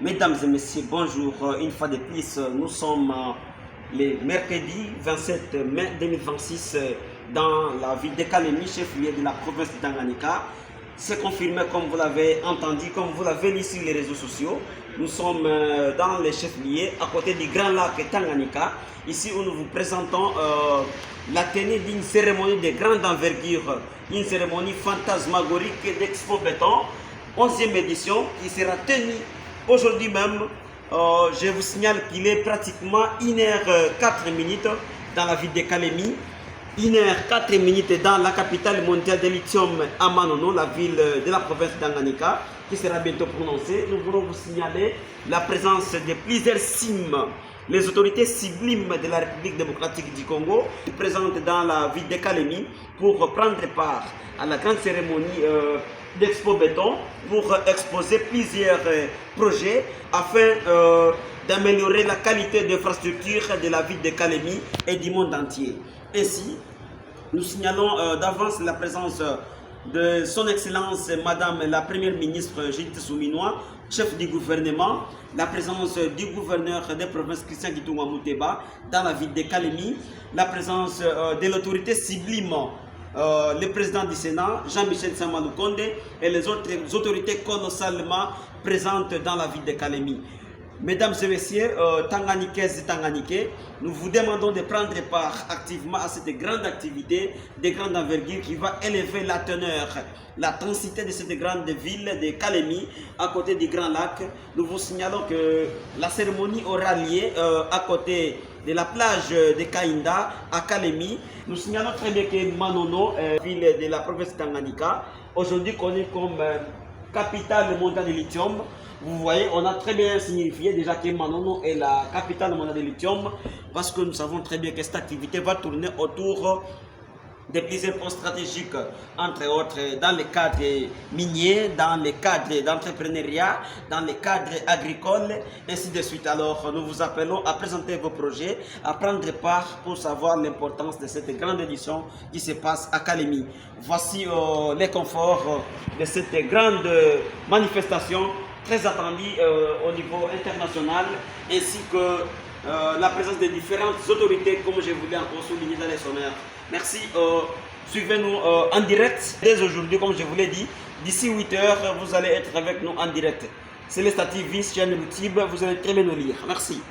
Mesdames et messieurs, bonjour. Une fois de plus, nous sommes le mercredi 27 mai 2026 dans la ville de Kalemi, chef-lieu de la province de Tanganyika. C'est confirmé comme vous l'avez entendu, comme vous l'avez lu sur les réseaux sociaux. Nous sommes dans le chef-lieu à côté du grand lac Tanganyika. Ici où nous vous présentons la tenue d'une cérémonie de grande envergure, une cérémonie fantasmagorique d'Expo Béton, 11e édition qui sera tenue aujourd'hui même. Je vous signale qu'il est pratiquement 1h04 dans la ville de Kalemi, 1h04 dans la capitale mondiale de lithium à Manono, la ville de la province d'Tanganyika, qui sera bientôt prononcée. Nous voulons vous signaler la présence de plusieurs cimes. Les autorités sublimes de la République démocratique du Congo présentes dans la ville de Kalemi pour prendre part à la grande cérémonie d'Expo Béton pour exposer plusieurs projets afin d'améliorer la qualité d'infrastructure de la ville de Kalemi et du monde entier. Ainsi, nous signalons d'avance la présence de son Excellence Madame la Première ministre Judith Souminois, chef du gouvernement, la présence du gouverneur des provinces Christian Kitunga Mouteba dans la ville de Kalemi, la présence de l'autorité sublime, le président du Sénat, Jean-Michel Samalou Konde, et les autres autorités colossalement présentes dans la ville de Kalemi. Mesdames et messieurs, Tanganiquaises et Tanganiquais, nous vous demandons de prendre part activement à cette grande activité de grande envergure qui va élever la teneur, la densité de cette grande ville de Kalemi à côté du Grand Lac. Nous vous signalons que la cérémonie aura lieu à côté de la plage de Kainda à Kalemi. Nous signalons très bien que Manono, ville de la province de Tanganyika, aujourd'hui connue comme capitale mondiale de lithium. Vous voyez, on a très bien signifié déjà que Manono est la capitale mondiale de lithium parce que nous savons très bien que cette activité va tourner autour de plusieurs points stratégiques, entre autres dans le cadre minier, dans le cadre d'entrepreneuriat, dans le cadre agricole, ainsi de suite. Alors, nous vous appelons à présenter vos projets, à prendre part pour savoir l'importance de cette grande édition qui se passe à Kalemi. Voici les conforts de cette grande manifestation très attendue au niveau international, ainsi que la présence de différentes autorités, comme je voulais encore souligner dans les sommaires. Merci, suivez-nous en direct dès aujourd'hui, comme je vous l'ai dit. D'ici 8 h, vous allez être avec nous en direct. C'est les statives, chaîne YouTube, vous allez très bien nous lire. Merci.